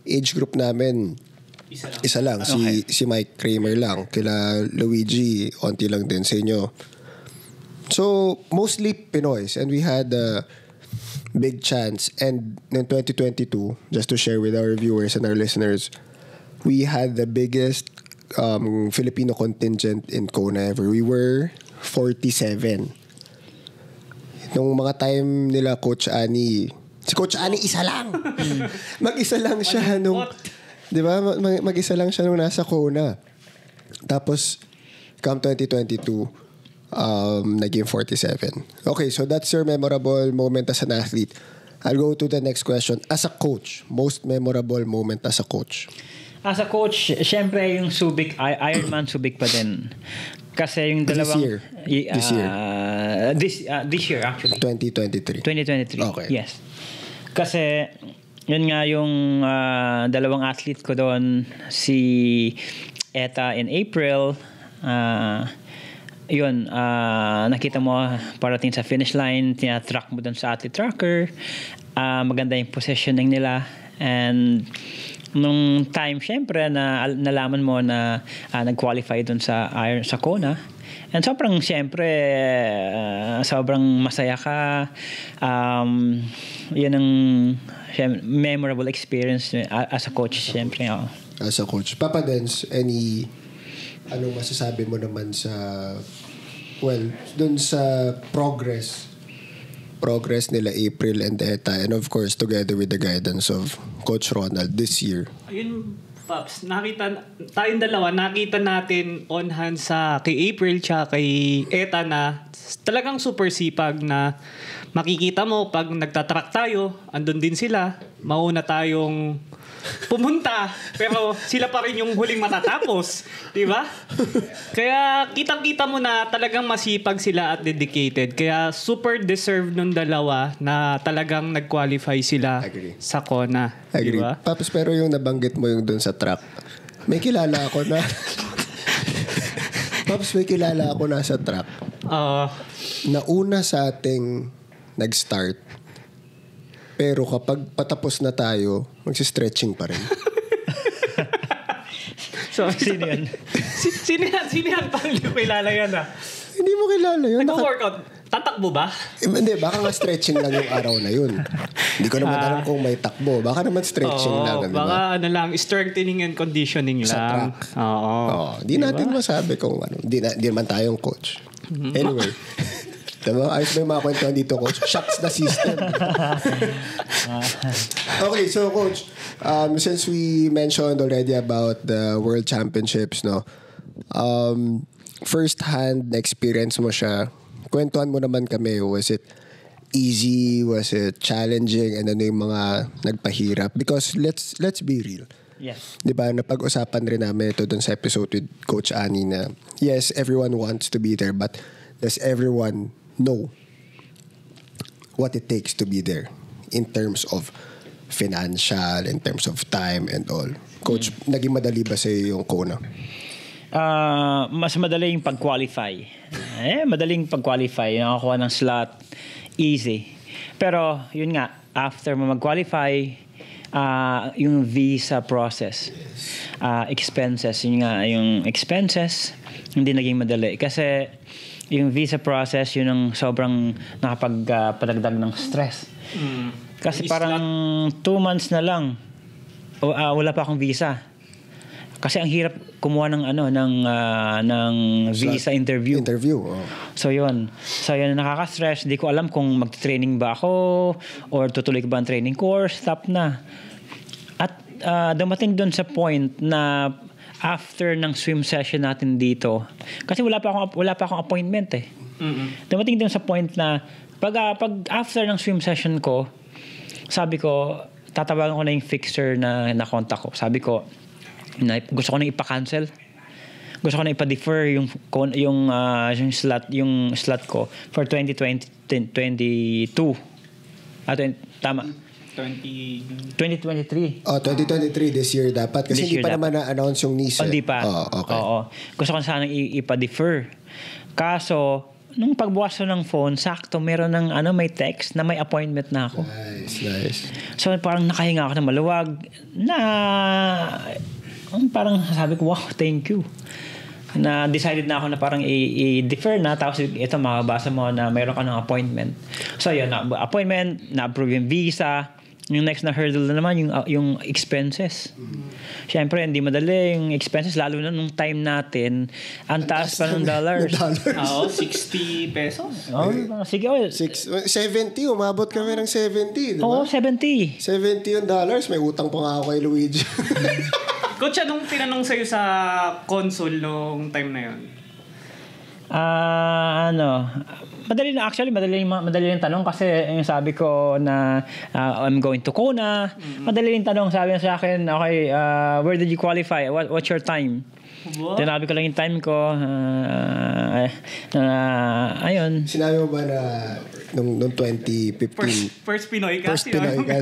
age group namin, isa lang. Okay. Si Mike Kramer lang. Kila Luigi, onti lang din sa inyo. So, mostly Pinoys. And we had a big chance. And in 2022, just to share with our viewers and our listeners, we had the biggest Filipino contingent in Kona ever. We were 47. Nung mga time nila Coach Ani, si Coach Ani isa lang. Mag-isa lang siya nung, di ba? Mag-isa lang siya nung nasa Kona. Tapos, come 2022, naging 47. Okay, so that's your memorable moment as an athlete. I'll go to the next question. As a coach, most memorable moment as a coach? As a coach, syempre yung Subic, Ironman Subic pa din. Kasi yung dalawang... This year actually. 2023. Okay. Yes. Kasi yun nga yung dalawang athlete ko doon, si Eta in April, yun, nakita mo parating sa finish line, tinatrack mo doon sa athlete tracker, maganda yung positioning nila, and nung time syempre na nalaman mo na nag-qualify doon sa Kona, and sobrang syempre sobrang masaya ka, yun ang memorable experience as a coach syempre. As a coach, Papa Dance, anong masasabi mo naman sa dun sa progress nila April and Eta, and of course together with the guidance of Coach Ronald this year? Ayun, Paps, tayong dalawa nakita natin on hand sa kay April tsaka kay Eta na talagang super sipag, na makikita mo pag nagtatrack tayo, andun din sila, mauna tayong pumunta, pero sila pa rin yung huling matatapos. Di ba? Kaya kitang-kita mo na talagang masipag sila at dedicated. Kaya super deserved nung dalawa na talagang nag-qualify sila sa Kona. Agree. Diba? Paps, pero yung nabanggit mo yung dun sa track, may kilala ako na... Paps, may kilala ako na sa track. Na una sa ating nag-start, pero kapag patapos na tayo, magsi-stretching pa rin. So, sino yan? Sino yan? Parang hindi ko kilala yan Hindi mo kilala yun. Nag-workout. Tatakbo ba? Hindi, baka nga stretching lang yung araw na yun. Hindi ko naman alam kung may takbo. Baka naman stretching lang. Baka strengthening and conditioning lang. Sa track. Oo. Di natin masabi kung ano. Di naman tayong coach. Anyway. Diba? Ayos ba yung mga kwentuhan dito, coach? Shocks the system. Okay, so coach, since we mentioned already about the World Championships, no, first-hand na experience mo siya, kwentuhan mo naman kami, was it easy? Was it challenging? And ano yung mga nagpahirap? Because let's be real. Yes. Diba, napag-usapan rin namin ito dun sa episode with Coach Annie na yes, everyone wants to be there, but does everyone know what it takes to be there in terms of financial, in terms of time and all? Coach, naging madali ba sa'yo yung Kona? Mas madaling pag-qualify. Madaling pag-qualify. Nakakuha ng slot. Easy. Pero, yun nga, after mo mag-qualify, yung visa process, expenses, yun nga, yung expenses, hindi naging madali. Kasi, yung visa process, yun ang sobrang nakapagpadagdag ng stress. Kasi parang 2 months na lang, wala pa akong visa. Kasi ang hirap kumuha ng visa interview. So yun nakaka-stress. Di ko alam kung mag-training ba ako or tutuloy ko ba ang training course. Stop na. At dumating dun sa point na after ng swim session natin dito, kasi wala pa akong appointment eh. Dumating dun sa point na pag after ng swim session ko, sabi ko, tatawagan ko na yung fixer na contact ko. Sabi ko, gusto ko na ipa-cancel. Gusto ko na ipa-defer yung slot ko for 2022. Tama. 2023. 2023 this year dapat kasi hindi pa naman na-announce yung NISA. Hindi pa. Okay. Oo. Gusto ko sana ipa-defer. Kaso nung pagbukas ko ng phone, sakto meron ng may text na may appointment na ako. Nice. So parang nakahinga ako na maluwag na parang sabi ko, wow, thank you. Na decided na ako na parang i-defer na, tapos ito makabasa mo na mayroon ka ng appointment. So yun, appointment, na-approve yung visa. Yung next na hurdle na naman yung expenses. Siyempre hindi madali yung expenses, lalo na nung time natin ang taas pa ng dollars. Oo, 60 pesos. Sige, 70, umabot kami ng 70, diba? Oo, 70 yung dollars. May utang pa nga ako kay Luigi. Coach, anong tinanong sa'yo sa console nung time na yun? Madali yung tanong kasi yung sabi ko na I'm going to Kona. Madali yung tanong, sabi sa akin, okay, where did you qualify? What's your time? What? Tinabi ko lang yung time ko. Ayun. Sinabi mo ba na nung 2015? First Pinoy ka? First Pinoy ka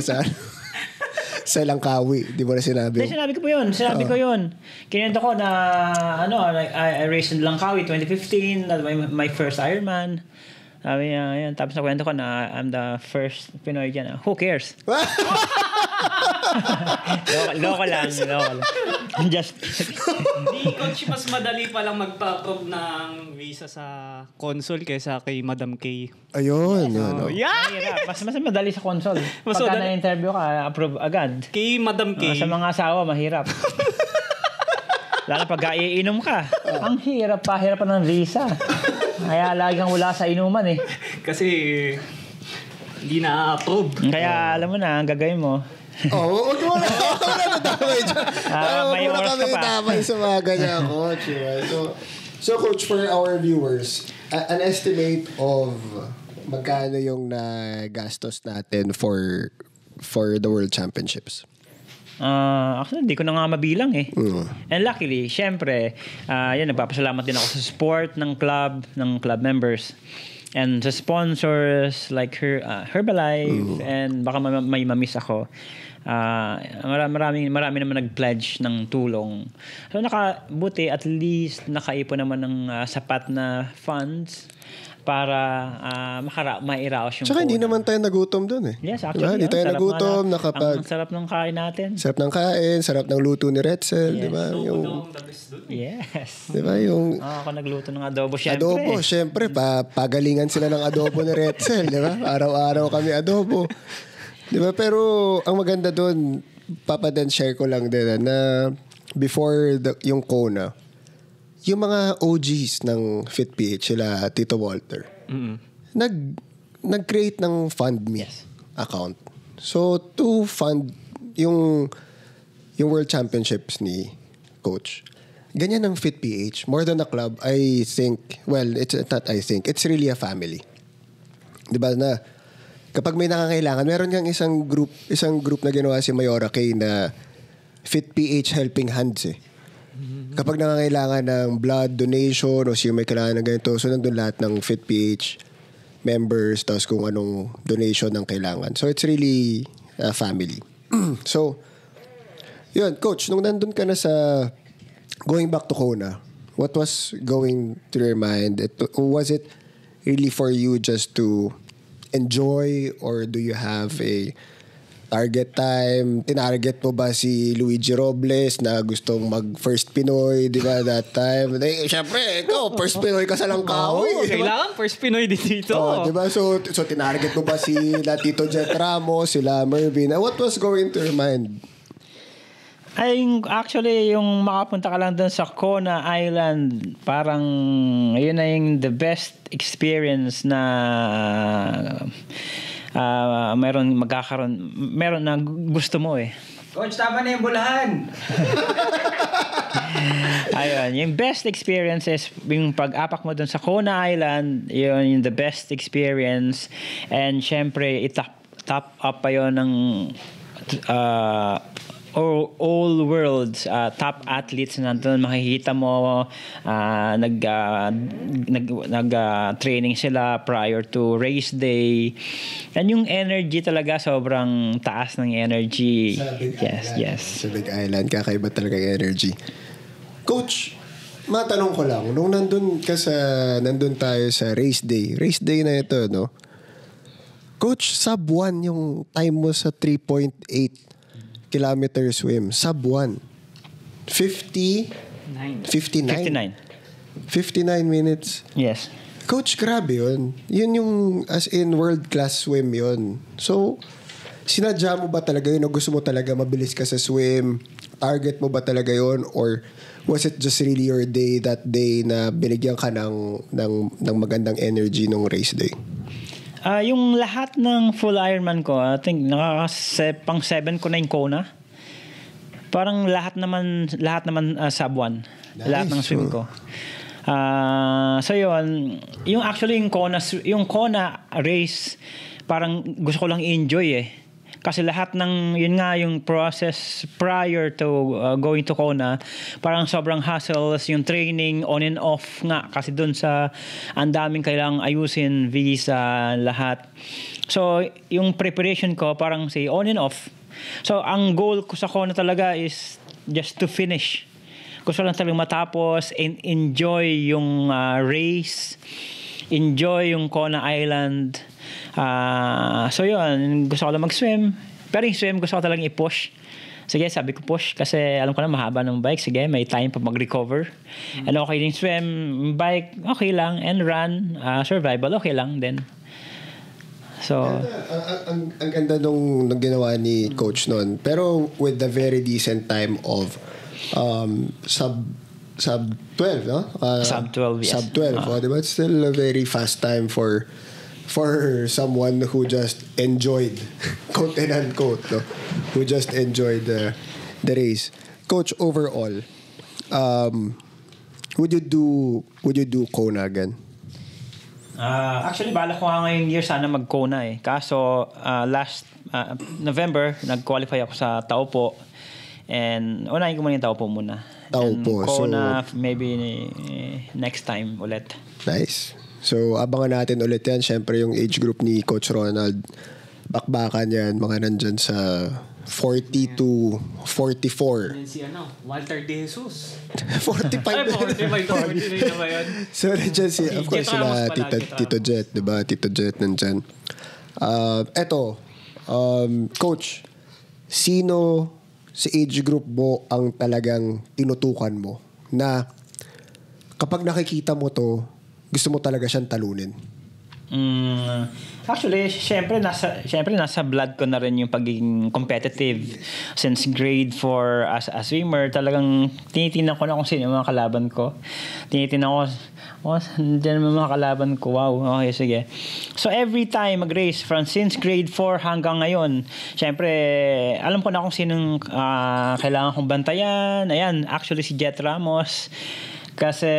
sa Langkawi. Di mo na sinabi? Sinabi ko po yun. Kinento ko na I raced in Langkawi 2015, my first Ironman. Sabi niya, ayan. Tapos nakwento ko na I'm the first Pinoy dyan. Who cares? Loko lang. Just Di, Coach, mas madali palang magpa-approve ng visa sa consul kaysa kay Madam K. Ayun. Yeah! Mas madali sa console. Pagka na-interview ka, approve agad. Kay Madam K. Sa mga asawa, mahirap. Lalo pag iinom ka. Ang hirap pa ng visa. Kaya lagi kang wala sa inuman eh. Kasi hindi na-approve. Kaya alam mo na, ang gagawin mo. Huwag mo na nadamay dyan. May oras ka pa. Damay sa mga ganyan, Coach. So Coach, for our viewers, an estimate of magkano yung nagastos natin for the World Championships? Actually, hindi ko na nga mabilang eh. And luckily, syempre, nagpapasalamat din ako sa support ng club members. And sa sponsors like Herbalife and baka may mamiss ako. Marami naman nag-pledge ng tulong. So nakabuti at least nakaipon naman ng sapat na funds para mairaos yung Tsaka hindi naman tayo nagutom doon eh. Yes, actually. Hindi tayo nagutom. Ang sarap ng kain natin. Sarap ng kain, sarap ng luto ni Retzel, di ba? Yes. Di ba yung... Ako nagluto ng adobo, syempre. Adobo, syempre. Pagalingan sila ng adobo ni Retzel, di ba? Araw-araw kami adobo. Di ba? Pero ang maganda doon, Papa Dan, share ko lang din na before yung Kona, yung mga OGs ng FitPH, sila Tito Walter, nag-create ng FundMe account. So, to fund yung World Championships ni Coach, ganyan ang FitPH. More than a club, I think, well, it's not I think, it's really a family. Diba na, kapag may nakakailangan, meron kang isang group na ginawa si Mayora Kay na FitPH Helping Hands eh. Kapag nangangailangan ng blood donation o siya may kailangan ng ganito, so nandun lahat ng FitPH members, tapos kung anong donation ng kailangan. So it's really a family. So, yun, Coach, nung nandun ka na sa going back to Kona, what was going through your mind? Was it really for you just to enjoy, or do you have a target time? Tinarget mo ba si Luigi Robles na gustong mag-first Pinoy, di ba, that time? Siyempre, ikaw, first Pinoy ka sa Langkawi. Kailangan first Pinoy dito. Di ba? So tinarget mo ba si Tito Jet Ramos, sila Mervin? What was going through your mind? Actually, yung makapunta ka lang doon sa Kona Island, parang yun na yung the best experience na meron na gusto mo eh. Coach, tama na yung bulahan. Ayun, yung best experiences, yung pag-apak mo dun sa Kona Island, yun yung the best experience. And syempre, top up pa yun ng all worlds top athletes na nandun, makikita mo nag-training sila prior to race day, and yung energy talaga sobrang taas ng energy. Yes. Sa Big Island, kakaiba talaga yung energy. Coach, matanong ko lang, nung nandun tayo sa race day na ito, no? Coach, sub 1 yung time mo sa 3.8 kilometer swim. Sub 1. 59 minutes. Yes. Coach, grabe yun. Yun yung as in world-class swim yun. So, sinadya mo ba talaga yun o gusto mo talaga mabilis ka sa swim? Target mo ba talaga yun? Or was it just really your day that day na binigyan ka ng magandang energy nung race day? Yung lahat ng full Ironman ko, I think pang 7 ko na yung Kona. Parang lahat naman sub 1. Nice. Lahat ng swim ko. So yun, yung Kona race, parang gusto ko lang i-enjoy eh. Kasi lahat ng, yun nga yung process prior to going to Kona, parang sobrang hassles, yung training on and off nga. Kasi dun sa, ang daming kailangang ayusin, visa, lahat. So, yung preparation ko, parang say, on and off. So, ang goal ko sa Kona talaga is just to finish. Gusto lang talagang matapos and enjoy yung race, enjoy yung Kona Island. So yun, gusto ko lang mag-swim. Pero yung swim, gusto ko talagang i-push. Sige, sabi ko push kasi alam ko na mahaba ng bike. Sige, may time pa mag-recover. And okay din swim, bike, okay lang. And run, survival, okay lang din. So, ang ganda nung ginawa ni Coach noon. Pero with the very decent time of sub 12, no? Sub 12, yes. Sub 12, diba? It's still a very fast time for someone who just enjoyed, quote and unquote, no? Who just enjoyed the race. Coach, overall, would you do Kona again? Actually, bala ko nga ngayong year sana mag-Kona eh. Kaso, last November, nag-qualify ako sa Taupo. And unahin ko muna yung Taupo muna. Taupo. Kona, maybe next time ulit. Nice. So, abangan natin ulit yan. Siyempre, yung age group ni Coach Ronald, bakbakan yan. Mga nandyan sa 40 to 44. Yan si Walter De Jesus. 45 Ay, 45 na ba yun? So, nandyan si, of course, sila Tito Jet, diba? Tito Jet nandyan. Coach, sino sa age group mo ang talagang tinutukan mo na kapag nakikita mo to, gusto mo talaga siyang talunin? Actually, syempre nasa blood ko na rin yung pagiging competitive. Since grade 4 as a swimmer, talagang tinitingnan ko na kung sino yung mga kalaban ko. Tinitingnan ko, dyan yung mga kalaban ko. Wow, okay, sige. So every time mag-race, since grade 4 hanggang ngayon, syempre, alam ko na kung sinong kailangan kong bantayan. Ayan, actually si Jet Ramos. Kasi,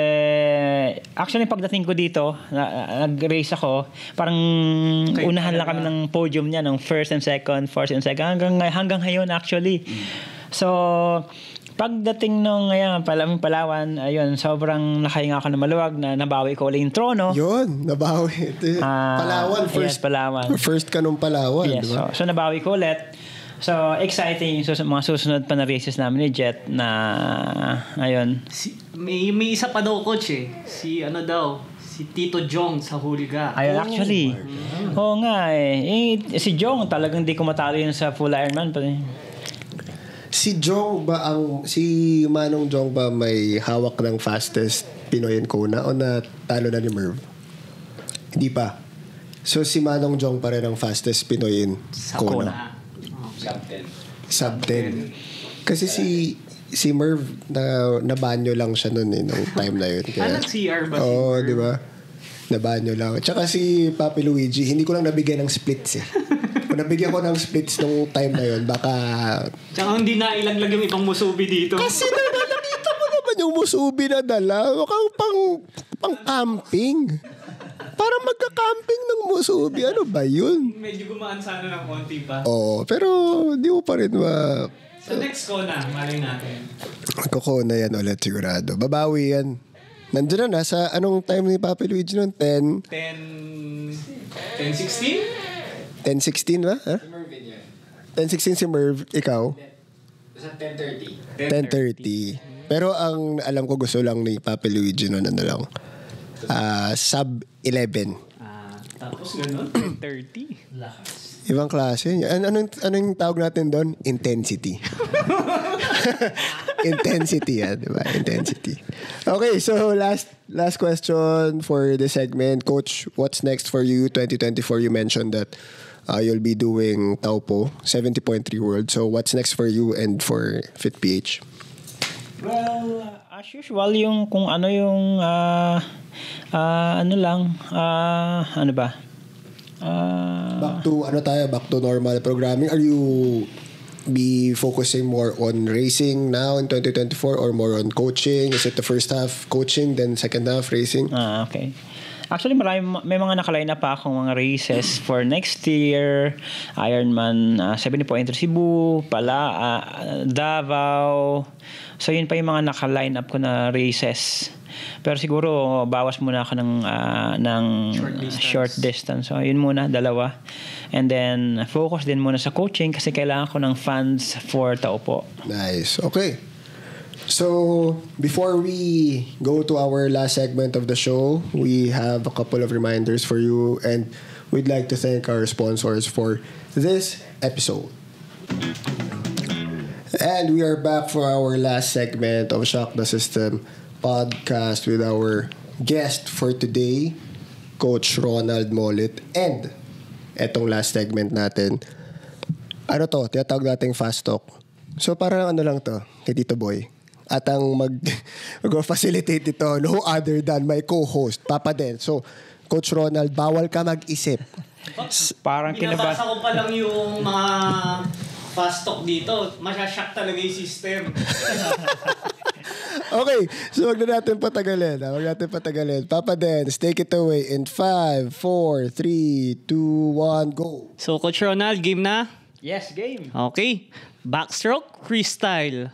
actually, pagdating ko dito, nag-race ako, parang unahan lang kami ng podium niya, ng first and second, hanggang ngayon, actually. So, pagdating nung Palawan, ayun, sobrang nakahinga ako ng maluwag na nabawi ko ulit yung trono. Yun, nabawi. Palawan, first. Yes, Palawan. First ka nung Palawan, yes, diba? So nabawi ko ulit. So, exciting yung mga susunod pa na races namin ni Jet na, ayun. May isa pa daw, coach Si Tito Jong sa Hulga. Ayun, actually. Oo nga si Jong, talagang di ko matalo yun sa full Ironman. Si Manong Jong ba may hawak ng fastest Pinoy in Kona o natalo na ni Merv? Hindi pa. So, si Manong Jong pa rin ang fastest Pinoy in Kona. Sub 10. Kasi si Merv nabanyo lang siya noon nung time na yun. CR ba? Oo, di ba? Nabanyo lang. Tsaka si Papi Luigi, hindi ko lang nabigyan ng splits Kung nabigyan ko ng splits nung time na yun, baka... Tsaka hindi na ilaglag yung ibang musubi dito. Kasi nakita mo naman yung musubi na dala. Mukhang pang camping. Parang magka-camping ng musubi. Ano ba yun? Medyo gumaan sana ng konti pa. Oo, pero di mo pa rin Sa next Kona, malay natin. Kukona yan ulit sigurado. Babawi yan. Nandiyan na, nasa anong time ni Papi Luigi nun? 10? 10-16? 10-16 ba? Huh? Si Mervin yan. 10-16 si Merv. Ikaw? Basta 10:30. 10:30. Pero ang alam ko gusto lang ni Papi Luigi nun, sub 11. Tapos ganun, 10:30. Lakas. Ibang klase. Anong tawag natin doon? Intensity. Intensity yan, diba? Intensity. Okay, so last question for this segment. Coach, what's next for you? 2024, you mentioned that you'll be doing Taupo, 70.3 World. So what's next for you and for FitPH? Well, as usual, yung kung ano yung ano ba? Back to normal programming. Are you be focusing more on racing now in 2024 or more on coaching? Is it the first half coaching then second half racing? Okay. Actually, may mga nakaline na pa akong mga races for next year. Ironman 70.3 Cebu, Davao. So, yun pa yung mga naka-line up ko na races. Pero siguro, bawas muna ako ng short distance. So, yun muna, 2. And then, focus din muna sa coaching kasi kailangan ko ng funds for Taupo. Nice. Okay. So, before we go to our last segment of the show, we have a couple of reminders for you and we'd like to thank our sponsors for this episode. And we are back for our last segment of Shock the System podcast with our guest for today, Coach Ronald Molit. And etong last segment natin, tinatawag nating Fast Talk. So parang lang to, kay Tito Boy. At ang mag-facilitate ito, no other than my co-host, Papa Den. So, Coach Ronald, bawal ka mag-isip. Parang binabasa ko pa lang yung mga fast talk dito. Masyashock talaga yung system. Okay, so wag na natin patagalin. Papa Den, take it away in 5, 4, 3, 2, 1, go. So, Coach Ronald, game na? Yes, game. Okay. Backstroke, freestyle.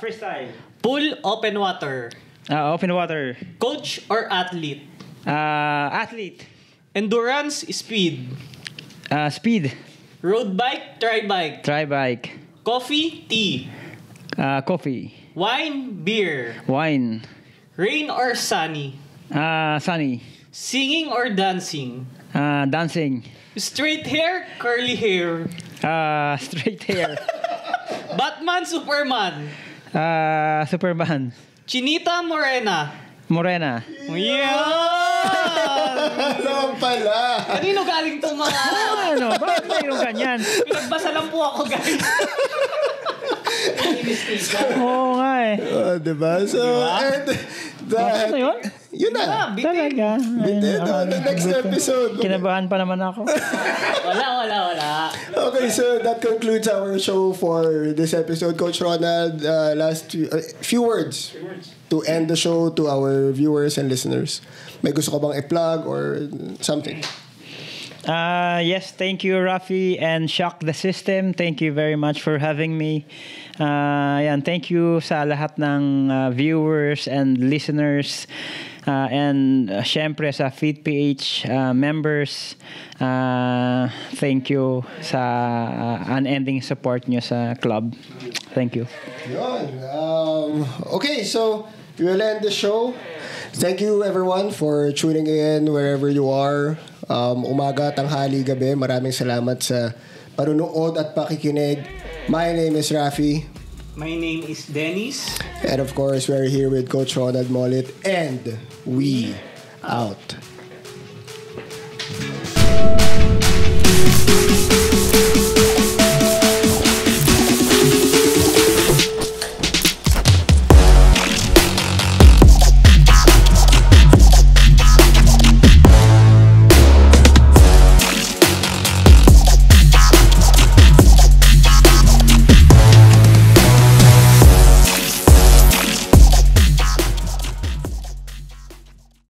Freestyle. Pool, open water. Open water. Coach or athlete? Athlete. Endurance, speed. Speed. Road bike, tri-bike. Tri-bike. Coffee, tea. Coffee. Wine, beer. Wine. Rain or sunny? Sunny. Singing or dancing? Dancing. Straight hair, curly hair. Straight hair. Batman, Superman. Superman. Chinita, morena. Morena. Ano pala? Kanino galing tong mga... Ano? Bakit mayroon ganyan? Pinagbasa lang po ako, guys. Oo nga eh. Diba? So, and that... Ano yun? Yun na. Talaga? Bitin. The next episode. Kinabahan pa naman ako. Wala. Okay, so that concludes our show for this episode. Coach Ronald, last few words to end the show to our viewers and listeners. May gusto ka bang i-plug or something? Yes, thank you, Rafi and Shock the System. Thank you very much for having me. Thank you sa lahat ng viewers and listeners. And syempre sa FeedPH members, thank you sa unending support nyo sa club. Thank you. Okay, so we will end the show. Thank you everyone for tuning in wherever you are. Umaga, tanghali, gabi. Maraming salamat sa panunood at pakikinig. My name is Rafi. My name is Dennis. And of course, we're here with Coach Ronald Mollit. And we out.